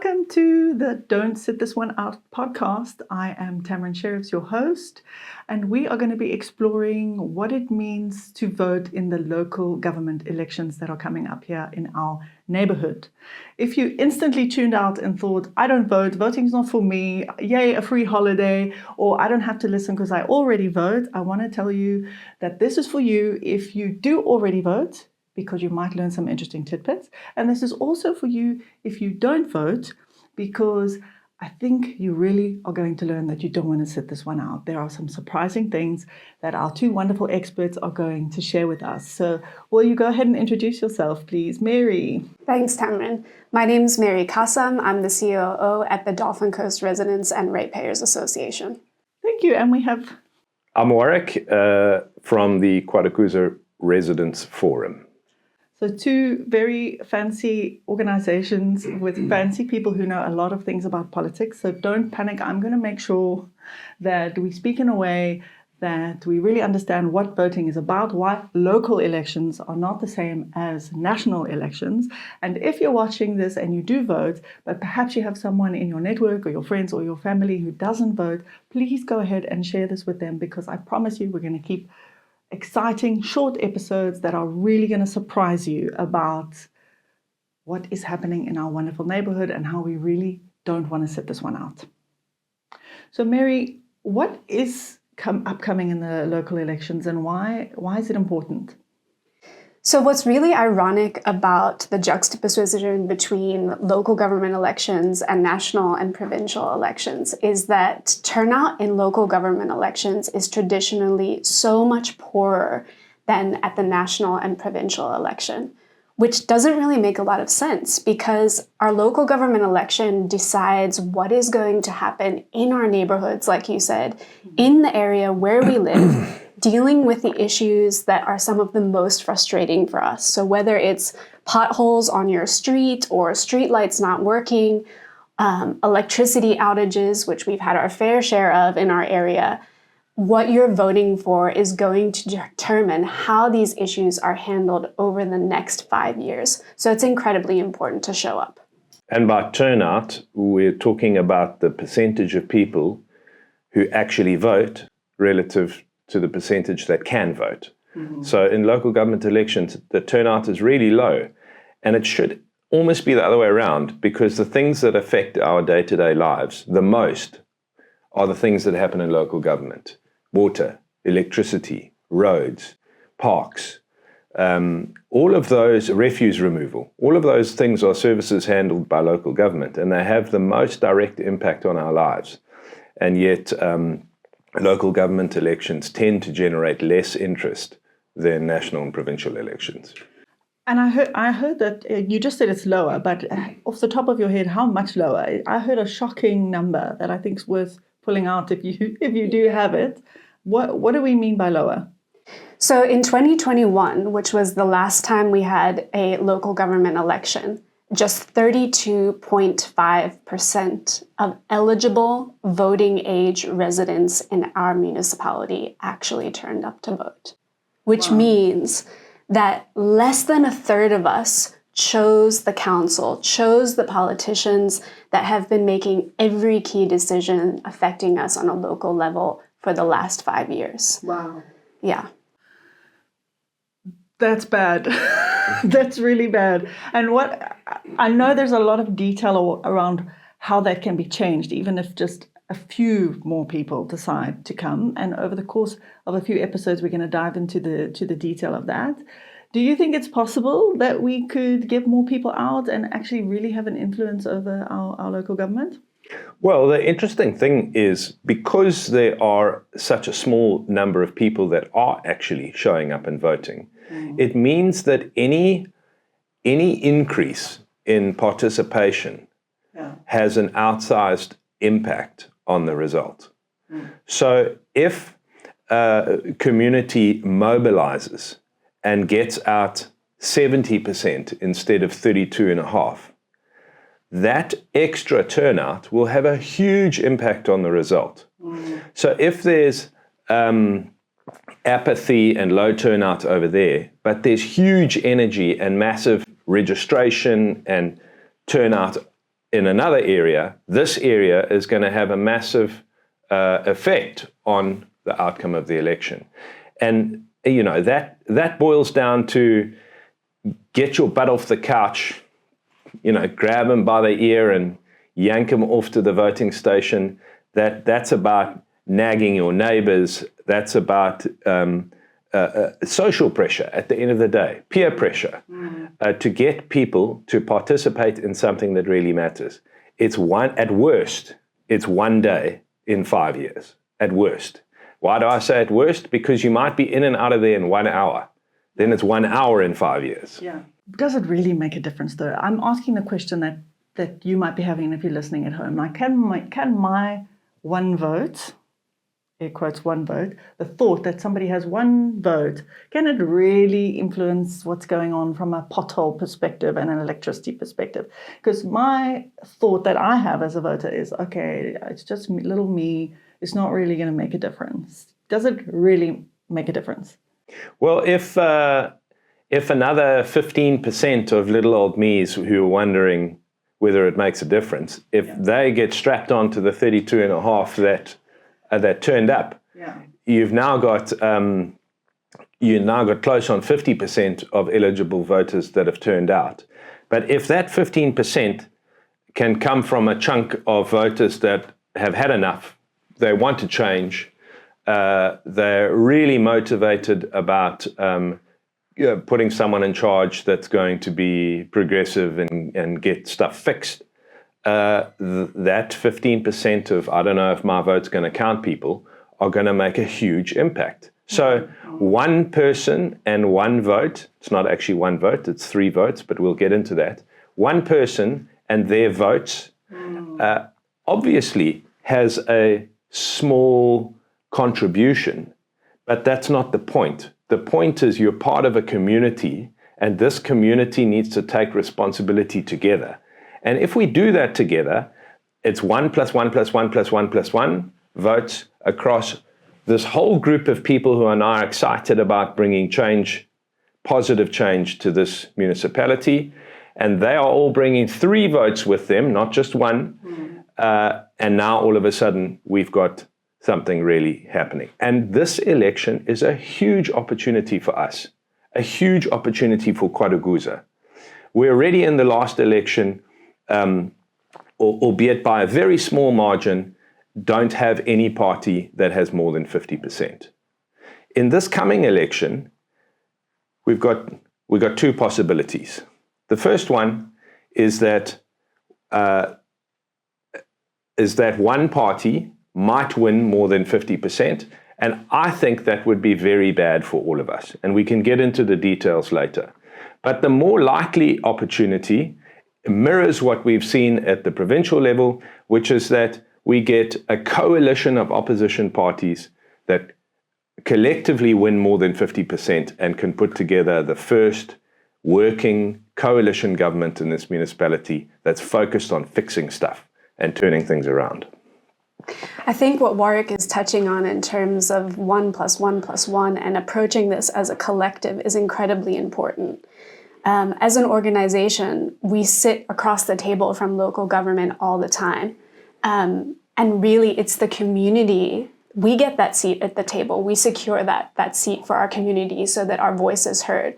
welcome to the Don't Sit This One Out podcast. I am Tamryn Sherriffs, your host, and we are going to be exploring what it means to vote in the local government elections that are coming up here in our neighborhood. If you instantly tuned out and thought, I don't vote, voting's not for me, yay, a free holiday, or I don't have to listen because I already vote, I want to tell you that this is for you if you do already vote, because you might learn some interesting tidbits. And this is also for you if you don't vote, because I think you really are going to learn that you don't want to sit this one out. There are some surprising things that our two wonderful experts are going to share with us. So will you go ahead and introduce yourself, please? Mary. Thanks, Tamryn. My name is Mary Kassam. I'm the COO at the Dolphin Coast Residents and Ratepayers Association. Thank you. And we have... I'm Warwick from the KwaDukuza Residents Forum. So two very fancy organizations with fancy people who know a lot of things about politics. So don't panic. I'm going to make sure that we speak in a way that we really understand what voting is about, why local elections are not the same as national elections. And if you're watching this and you do vote, but perhaps you have someone in your network or your friends or your family who doesn't vote, please go ahead and share this with them, because I promise you we're going to keep exciting short episodes that are really going to surprise you about what is happening in our wonderful neighborhood and how we really don't want to sit this one out. So Mary, what is upcoming in the local elections, and why is it important? So what's really ironic about the juxtaposition between local government elections and national and provincial elections is that turnout in local government elections is traditionally so much poorer than at the national and provincial election, which doesn't really make a lot of sense, because our local government election decides what is going to happen in our neighborhoods, like you said, in the area where we live, dealing with the issues that are some of the most frustrating for us. So whether it's potholes on your street or streetlights not working, electricity outages, which we've had our fair share of in our area, what you're voting for is going to determine how these issues are handled over the next 5 years. So it's incredibly important to show up. And by turnout, we're talking about the percentage of people who actually vote relative to the percentage that can vote. Mm-hmm. So in local government elections, the turnout is really low. And it should almost be the other way around, because the things that affect our day-to-day lives the most are the things that happen in local government. Water, electricity, roads, parks, all of those, refuse removal, all of those things are services handled by local government, and they have the most direct impact on our lives. And yet, local government elections tend to generate less interest than national and provincial elections. And I heard that you just said it's lower, but off the top of your head, how much lower? I heard a shocking number that I think is worth pulling out if you do have it. What do we mean by lower? So in 2021, which was the last time we had a local government election, just 32.5% of eligible voting age residents in our municipality actually turned up to vote, which means that less than a third of us chose the council, chose the politicians that have been making every key decision affecting us on a local level for the last 5 years. Wow. Yeah. That's bad. That's really bad. And what I know, there's a lot of detail around how that can be changed, even if just a few more people decide to come. And over the course of a few episodes, we're going to dive into the detail of that. Do you think it's possible that we could get more people out and actually really have an influence over our local government? Well, the interesting thing is, because there are such a small number of people that are actually showing up and voting, it means that any increase in participation has an outsized impact on the result. So if a community mobilizes and gets out 70% instead of 32.5%, that extra turnout will have a huge impact on the result. So if there's apathy and low turnout over there, but there's huge energy and massive registration and turnout in another area, this area is going to have a massive effect on the outcome of the election. And, you know, that boils down to get your butt off the couch, you know, grab them by the ear and yank them off to the voting station. That's about nagging your neighbors. That's about social pressure at the end of the day, peer pressure, to get people to participate in something that really matters. At worst, it's one day in 5 years, at worst. Why do I say at worst? Because you might be in and out of there in 1 hour. Then it's 1 hour in 5 years. Yeah. Does it really make a difference, though? I'm asking the question that you might be having if you're listening at home. Like, can my one vote, air quotes, one vote, the thought that somebody has one vote, can it really influence what's going on from a pothole perspective and an electricity perspective? Because my thought that I have as a voter is, okay, it's just little me. It's not really going to make a difference. Does it really make a difference? Well, if another 15% of little old me's who are wondering whether it makes a difference, if they get strapped onto the 32.5 that turned up, you've now got close on 50% of eligible voters that have turned out. But if that 15% can come from a chunk of voters that have had enough, they want to change, they're really motivated about putting someone in charge that's going to be progressive and get stuff fixed, that 15% of, I don't know if my vote's going to count, people are going to make a huge impact. So one person and one vote, it's not actually one vote, it's 3 votes, but we'll get into that. One person and their votes obviously has a small contribution, but that's not the point. The point is you're part of a community, and this community needs to take responsibility together. And if we do that together, it's 1 + 1 + 1 + 1 + 1 votes across this whole group of people who are now excited about bringing change, positive change to this municipality. And they are all bringing 3 votes with them, not just one. And now all of a sudden we've got something really happening. And this election is a huge opportunity for us, a huge opportunity for KwaDukuza. We're already in the last election, albeit by a very small margin, don't have any party that has more than 50%. In this coming election, we've got 2 possibilities. The first one is that one party might win more than 50%, and I think that would be very bad for all of us, and we can get into the details later. But the more likely opportunity mirrors what we've seen at the provincial level, which is that we get a coalition of opposition parties that collectively win more than 50% and can put together the first working coalition government in this municipality that's focused on fixing stuff and turning things around. I think what Warwick is touching on in terms of 1 + 1 + 1 and approaching this as a collective is incredibly important. As an organization, we sit across the table from local government all the time. And really, it's the community. We get that seat at the table. We secure that seat for our community so that our voice is heard.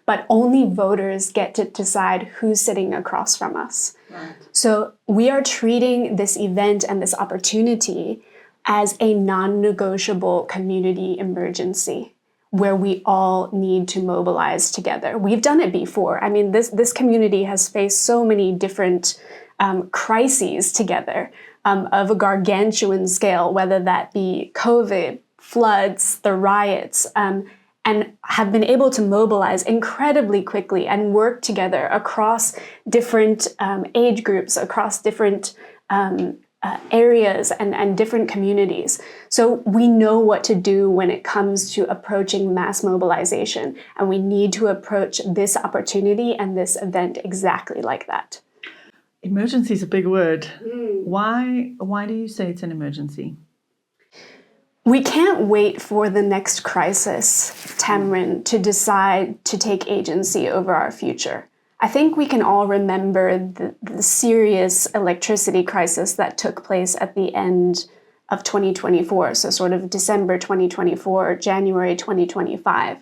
But only voters get to decide who's sitting across from us. Right. So we are treating this event and this opportunity as a non-negotiable community emergency where we all need to mobilize together. We've done it before. I mean, this community has faced so many different crises together of a gargantuan scale, whether that be COVID, floods, the riots, and have been able to mobilize incredibly quickly and work together across different age groups, across different areas and different communities. So we know what to do when it comes to approaching mass mobilization, and we need to approach this opportunity and this event exactly like that. Emergency is a big word. Why do you say it's an emergency? We can't wait for the next crisis, Tamryn, to decide to take agency over our future. I think we can all remember the serious electricity crisis that took place at the end of 2024, so sort of December 2024, January 2025.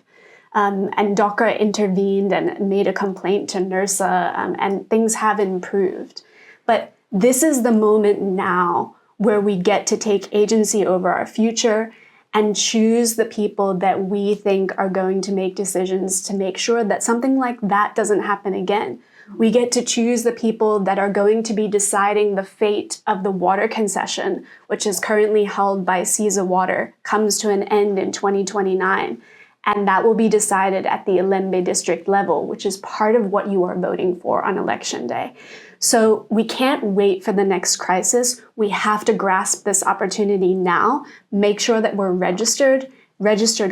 And DOCRRA intervened and made a complaint to NERSA, and things have improved. But this is the moment now where we get to take agency over our future and choose the people that we think are going to make decisions to make sure that something like that doesn't happen again. We get to choose the people that are going to be deciding the fate of the water concession, which is currently held by CISA Water, comes to an end in 2029. And that will be decided at the Ilembe district level, which is part of what you are voting for on election day. So we can't wait for the next crisis. We have to grasp this opportunity now, make sure that we're registered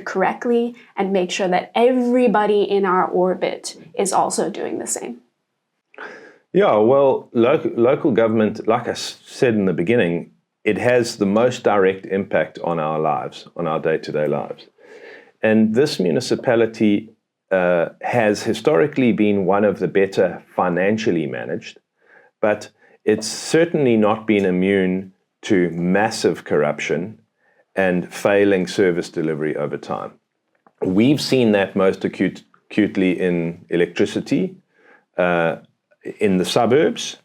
correctly, and make sure that everybody in our orbit is also doing the same. Yeah, well, local government, like I said in the beginning, it has the most direct impact on our lives, on our day-to-day lives. And this municipality has historically been one of the better financially managed, but it's certainly not been immune to massive corruption and failing service delivery over time. We've seen that most acutely in electricity, in the suburbs,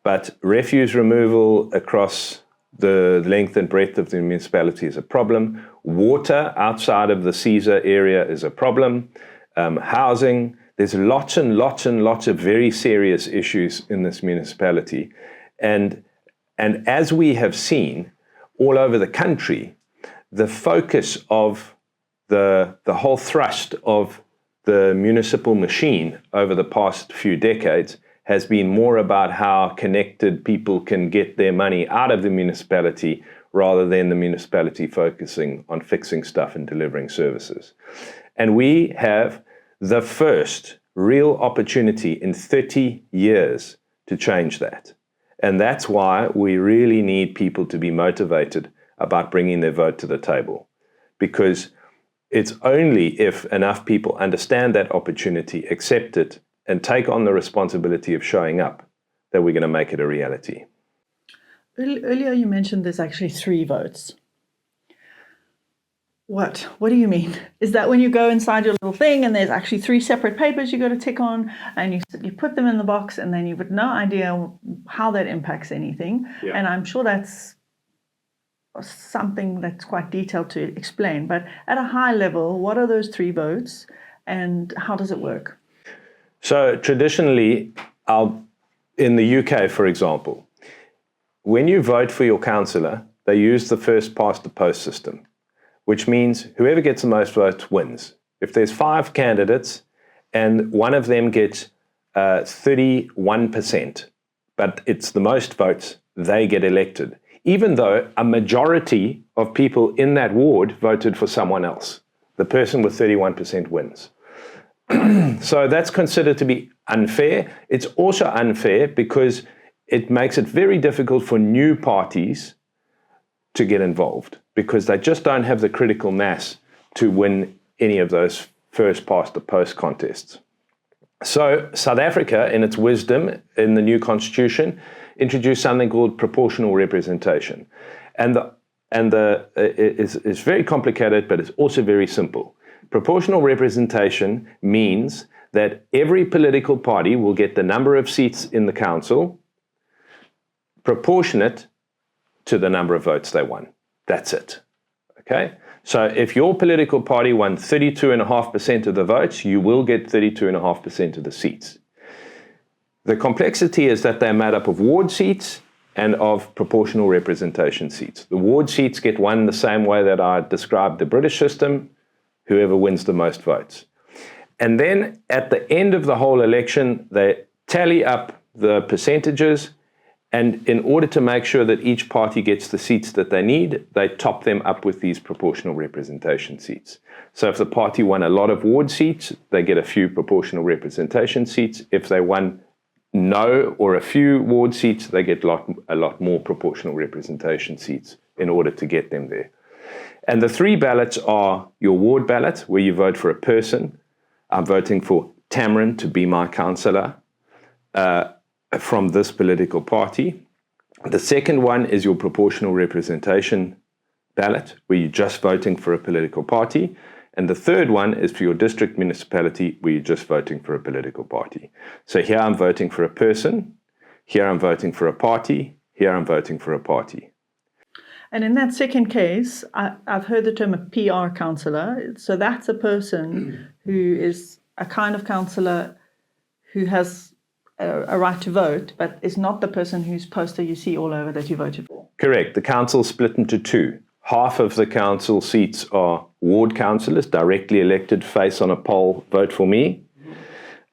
but refuse removal across the length and breadth of the municipality is a problem. Water outside of the CISA area is a problem. Housing, there's lots and lots and lots of very serious issues in this municipality. And as we have seen all over the country, the focus of the whole thrust of the municipal machine over the past few decades has been more about how connected people can get their money out of the municipality rather than the municipality focusing on fixing stuff and delivering services. And we have the first real opportunity in 30 years to change that. And that's why we really need people to be motivated about bringing their vote to the table. Because it's only if enough people understand that opportunity, accept it, and take on the responsibility of showing up that we're going to make it a reality. Earlier you mentioned there's actually 3 votes. What do you mean? Is that when you go inside your little thing and there's actually 3 separate papers you got to tick on and you put them in the box and then you've got no idea how that impacts anything? Yeah. And I'm sure that's something that's quite detailed to explain. But at a high level, what are those 3 votes and how does it work? So traditionally, in the UK, for example, when you vote for your councillor, they use the first past the post system, which means whoever gets the most votes wins. If there's 5 candidates and one of them gets 31%, but it's the most votes, they get elected, even though a majority of people in that ward voted for someone else. The person with 31% wins. So that's considered to be unfair. It's also unfair because it makes it very difficult for new parties to get involved because they just don't have the critical mass to win any of those first past the post contests. So South Africa, in its wisdom, in the new constitution, introduced something called proportional representation. And it's very complicated, but it's also very simple. Proportional representation means that every political party will get the number of seats in the council proportionate to the number of votes they won. That's it. Okay? So if your political party won 32.5% of the votes, you will get 32.5% of the seats. The complexity is that they're made up of ward seats and of proportional representation seats. The ward seats get won the same way that I described the British system, whoever wins the most votes. And then at the end of the whole election, they tally up the percentages, and in order to make sure that each party gets the seats that they need, they top them up with these proportional representation seats. So if the party won a lot of ward seats, they get a few proportional representation seats. If they won no or a few ward seats, they get a lot more proportional representation seats in order to get them there. And the 3 ballots are your ward ballot, where you vote for a person. I'm voting for Tamryn to be my councillor from this political party. The second one is your proportional representation ballot, where you're just voting for a political party. And the third one is for your district municipality, where you're just voting for a political party. So here I'm voting for a person, here I'm voting for a party, here I'm voting for a party. And in that second case, I've heard the term a PR councillor. So that's a person who is a kind of councillor who has a right to vote, but is not the person whose poster you see all over that you voted for. Correct. The council's split into two. Half of the council seats are ward councillors, directly elected, face on a poll, vote for me.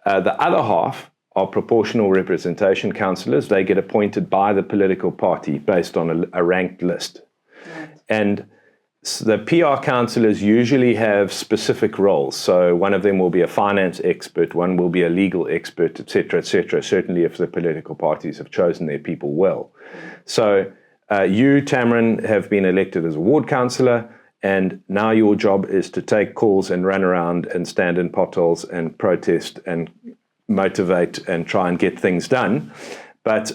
The other half are proportional representation councillors. They get appointed by the political party based on a ranked list. Right. And the PR councillors usually have specific roles. So one of them will be a finance expert, one will be a legal expert, etc., certainly if the political parties have chosen their people well. So you, Tamryn, have been elected as a ward councillor, and now your job is to take calls and run around and stand in potholes and protest and motivate and try and get things done. But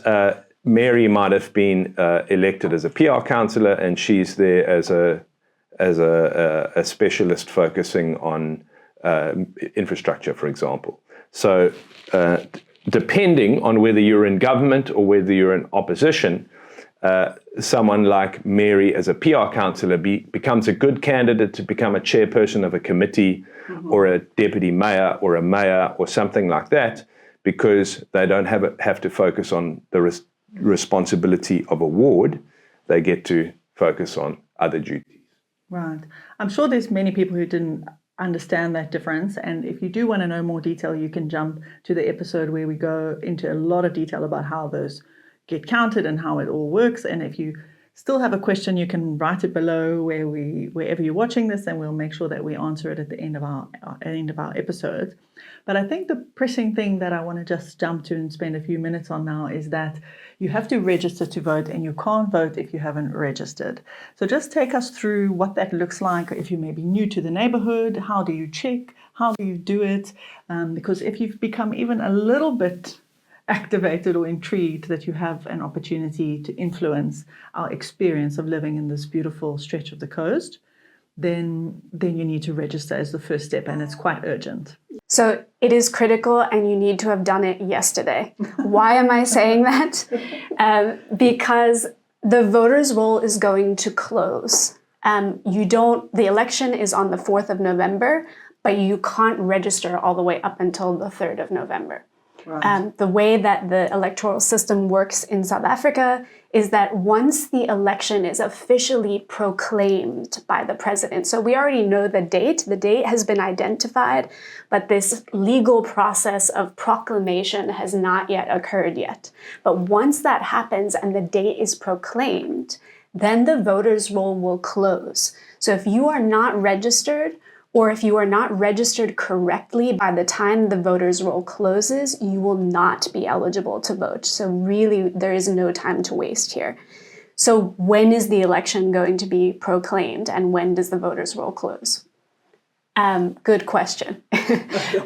Mary might have been elected as a PR councillor, and she's there as a specialist focusing on infrastructure, for example. So depending on whether you're in government or whether you're in opposition, someone like Mary as a PR councillor becomes a good candidate to become a chairperson of a committee or a deputy mayor or a mayor or something like that, because they don't have to focus on the responsibility of a ward. They get to focus on other duties. Right. I'm sure there's many people who didn't understand that difference. And if you do want to know more detail, you can jump to the episode where we go into a lot of detail about how those get counted and how it all works. And if you still have a question, you can write it below wherever you're watching this, and we'll make sure that we answer it at the end of our episode. But I think the pressing thing that I want to just jump to and spend a few minutes on now is that you have to register to vote, and you can't vote if you haven't registered. So just take us through what that looks like. If you may be new to the neighborhood, how do you check? How do you do it? Because if you've become even a little bit activated or intrigued that you have an opportunity to influence our experience of living in this beautiful stretch of the coast, then you need to register as the first step, and it's quite urgent. So it is critical, and you need to have done it yesterday. Why am I saying that? Because the voters' roll is going to close. The election is on the 4th of November, but you can't register all the way up until the 3rd of November. Right. The way that the electoral system works in South Africa is that once the election is officially proclaimed by the president, so we already know the date has been identified, but this legal process of proclamation has not yet occurred yet. But once that happens and the date is proclaimed, then the voters' roll will close. So if you are not registered, or if you are not registered correctly by the time the voters' roll closes, you will not be eligible to vote. So really, there is no time to waste here. So when is the election going to be proclaimed, and when does the voters' roll close? Good question.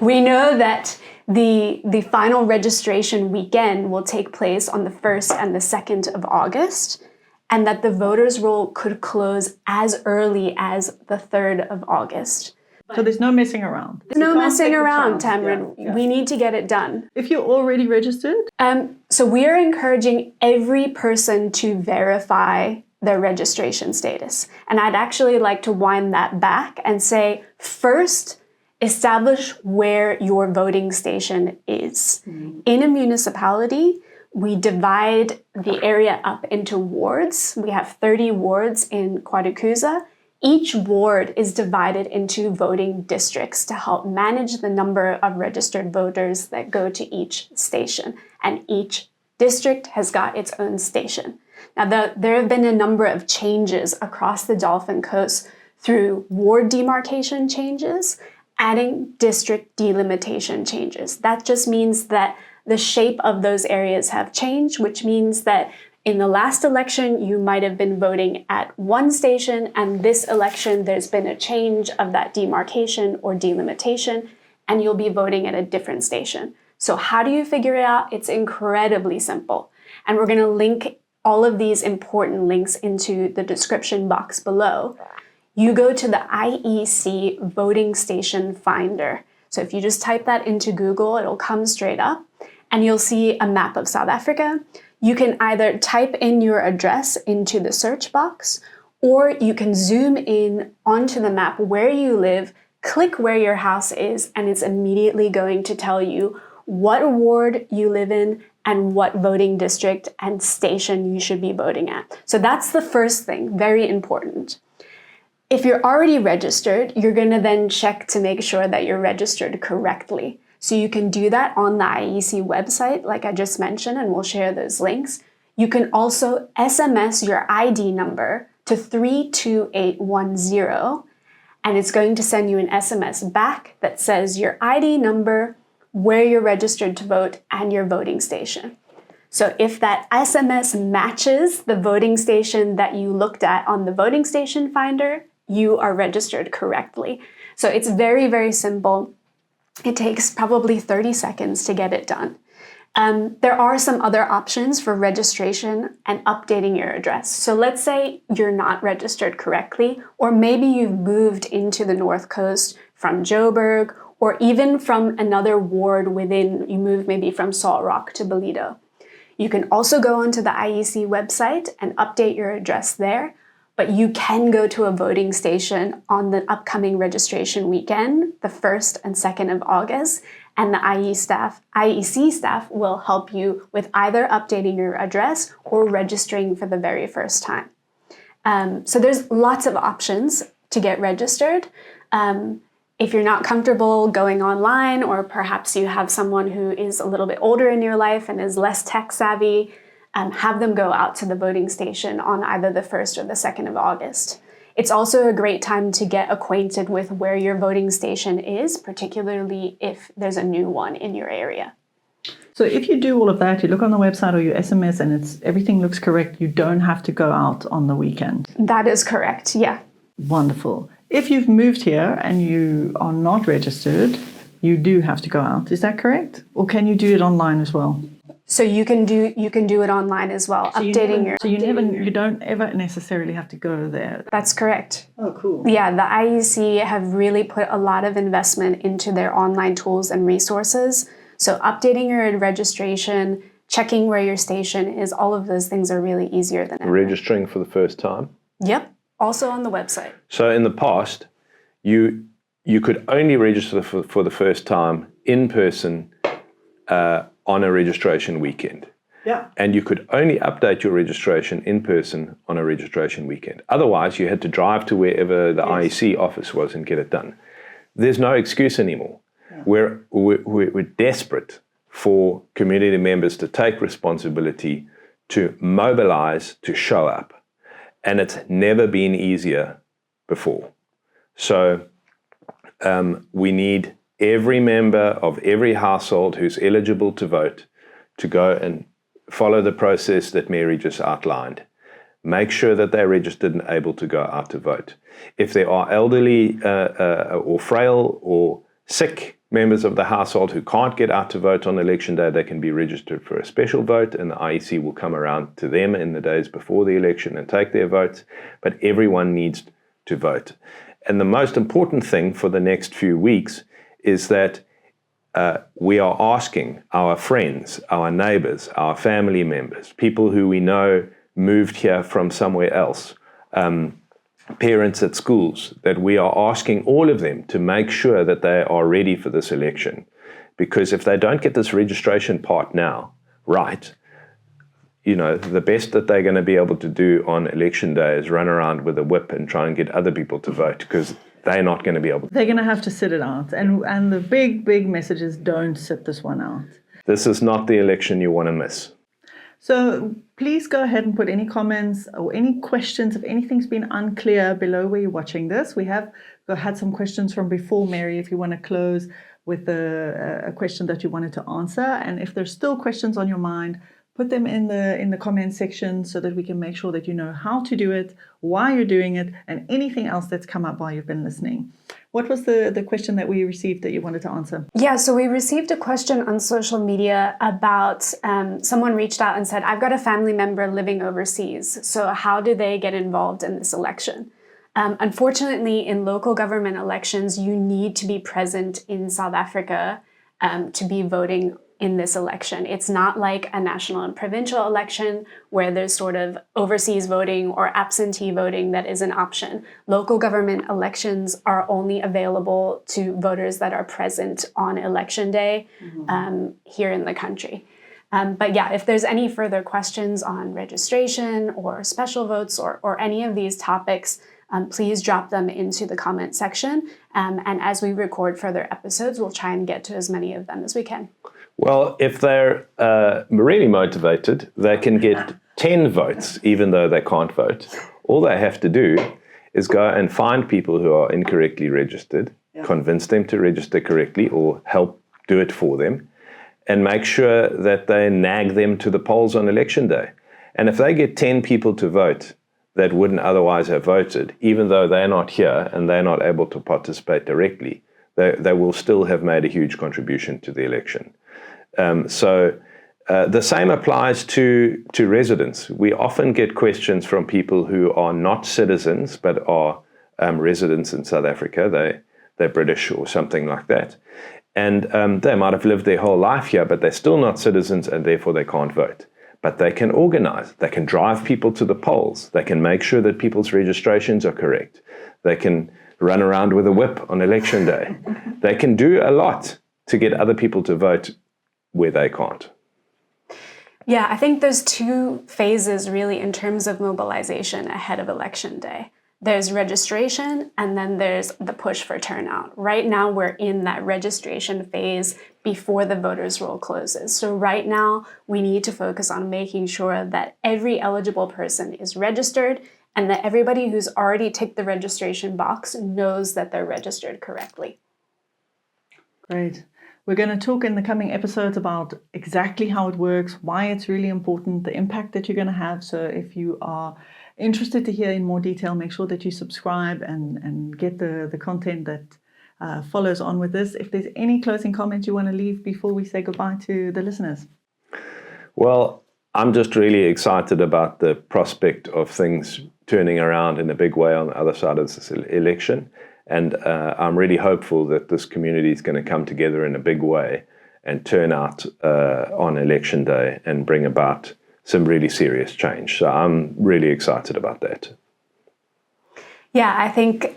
We know that the final registration weekend will take place on the 1st and the 2nd of August, and that the voters' roll could close as early as the 3rd of August. So there's no messing around. No messing around, Tamryn. Yeah. We need to get it done. If you're already registered? So we are encouraging every person to verify their registration status. And I'd actually like to wind that back and say, first, establish where your voting station is. Mm-hmm. In a municipality, we divide the area up into wards. We have 30 wards in KwaDukuza. Each ward is divided into voting districts to help manage the number of registered voters that go to each station. And each district has got its own station. Now, there have been a number of changes across the Dolphin Coast through ward demarcation changes, adding district delimitation changes. That just means that the shape of those areas have changed, which means that in the last election, you might have been voting at one station, and this election, there's been a change of that demarcation or delimitation, and you'll be voting at a different station. So how do you figure it out? It's incredibly simple. And we're going to link all of these important links into the description box below. You go to the IEC voting station finder. So if you just type that into Google, it'll come straight up and you'll see a map of South Africa. You can either type in your address into the search box, or you can zoom in onto the map where you live, click where your house is, and it's immediately going to tell you what ward you live in and what voting district and station you should be voting at. So that's the first thing, very important. If you're already registered, you're going to then check to make sure that you're registered correctly. So you can do that on the IEC website, like I just mentioned, and we'll share those links. You can also SMS your ID number to 32810, and it's going to send you an SMS back that says your ID number, where you're registered to vote, and your voting station. So if that SMS matches the voting station that you looked at on the voting station finder, you are registered correctly. So it's very, very simple. It takes probably 30 seconds to get it done. There are some other options for registration and updating your address. So let's say you're not registered correctly, or maybe you've moved into the North Coast from Joburg, or even from another ward within, you moved maybe from Salt Rock to Ballito. You can also go onto the IEC website and update your address there, but you can go to a voting station on the upcoming registration weekend, the 1st and 2nd of August, and the IEC staff will help you with either updating your address or registering for the very first time. So there's lots of options to get registered. If you're not comfortable going online, or perhaps you have someone who is a little bit older in your life and is less tech savvy, have them go out to the voting station on either the 1st or the 2nd of August. It's also a great time to get acquainted with where your voting station is, particularly if there's a new one in your area. So if you do all of that, you look on the website or you SMS and everything looks correct, you don't have to go out on the weekend. That is correct, yeah. Wonderful. If you've moved here and you are not registered, you do have to go out. Is that correct? Or can you do it online as well? So you can do it online as well, So you don't ever necessarily have to go there. That's correct. Oh, cool. Yeah, the IEC have really put a lot of investment into their online tools and resources. So updating your registration, checking where your station is, all of those things are really easier than ever. Registering for the first time? Yep, also on the website. So in the past, you could only register for the first time in person on a registration weekend. Yeah. And you could only update your registration in person on a registration weekend. Otherwise, you had to drive to wherever the IEC office was and get it done. There's no excuse anymore. Yeah. We're desperate for community members to take responsibility, to mobilize, to show up. And it's never been easier before. So we need every member of every household who's eligible to vote to go and follow the process that Mary just outlined. Make sure that they're registered and able to go out to vote. If there are elderly or frail or sick members of the household who can't get out to vote on election day, they can be registered for a special vote, and the IEC will come around to them in the days before the election and take their votes. But everyone needs to vote. And the most important thing for the next few weeks is that we are asking our friends, our neighbors, our family members, people who we know moved here from somewhere else, parents at schools, that we are asking all of them to make sure that they are ready for this election. Because if they don't get this registration part now right, you know, the best that they're going to be able to do on election day is run around with a whip and try and get other people to vote, because they're not going to be able to. They're going to have to sit it out. And the big message is, don't sit this one out. This is not the election you want to miss. So please go ahead and put any comments or any questions if anything's been unclear below where you're watching this. We have had some questions from before, Mary, if you want to close with a question that you wanted to answer. And if there's still questions on your mind, put them in the comment section so that we can make sure that you know how to do it, why you're doing it, and anything else that's come up while you've been listening. What was the question that we received that you wanted to answer? Yeah, so we received a question on social media about someone reached out and said, I've got a family member living overseas, so how do they get involved in this election? Unfortunately, in local government elections, you need to be present in South Africa to be voting in this election. It's not like a national and provincial election where there's sort of overseas voting or absentee voting that is an option. Local government elections are only available to voters that are present on election day here in the country. But yeah, if there's any further questions on registration or special votes or any of these topics, please drop them into the comment section. And as we record further episodes, we'll try and get to as many of them as we can. Well, if they're really motivated, they can get 10 votes, even though they can't vote. All they have to do is go and find people who are incorrectly registered, convince them to register correctly or help do it for them, and make sure that they nag them to the polls on election day. And if they get 10 people to vote that wouldn't otherwise have voted, even though they're not here and they're not able to participate directly, they will still have made a huge contribution to the election. So the same applies to residents. We often get questions from people who are not citizens but are residents in South Africa. They're British or something like that. And they might have lived their whole life here, but they're still not citizens and therefore they can't vote. But they can organize. They can drive people to the polls. They can make sure that people's registrations are correct. They can run around with a whip on election day. They can do a lot to get other people to vote where they can't. Yeah, I think there's two phases really in terms of mobilization ahead of election day. There's registration and then there's the push for turnout. Right now we're in that registration phase before the voters' roll closes. So right now we need to focus on making sure that every eligible person is registered and that everybody who's already ticked the registration box knows that they're registered correctly. Great. We're going to talk in the coming episodes about exactly how it works, why it's really important, the impact that you're going to have. So if you are interested to hear in more detail, make sure that you subscribe and get the content that follows on with this. If there's any closing comments you want to leave before we say goodbye to the listeners. Well, I'm just really excited about the prospect of things turning around in a big way on the other side of this election. And I'm really hopeful that this community is going to come together in a big way and turn out on election day and bring about some really serious change. So I'm really excited about that. Yeah, I think,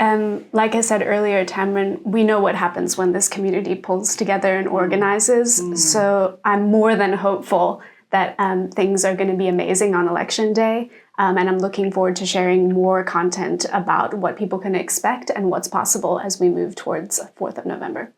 like I said earlier, Tamryn, we know what happens when this community pulls together and organizes. So I'm more than hopeful that things are going to be amazing on election day. And I'm looking forward to sharing more content about what people can expect and what's possible as we move towards 4th of November.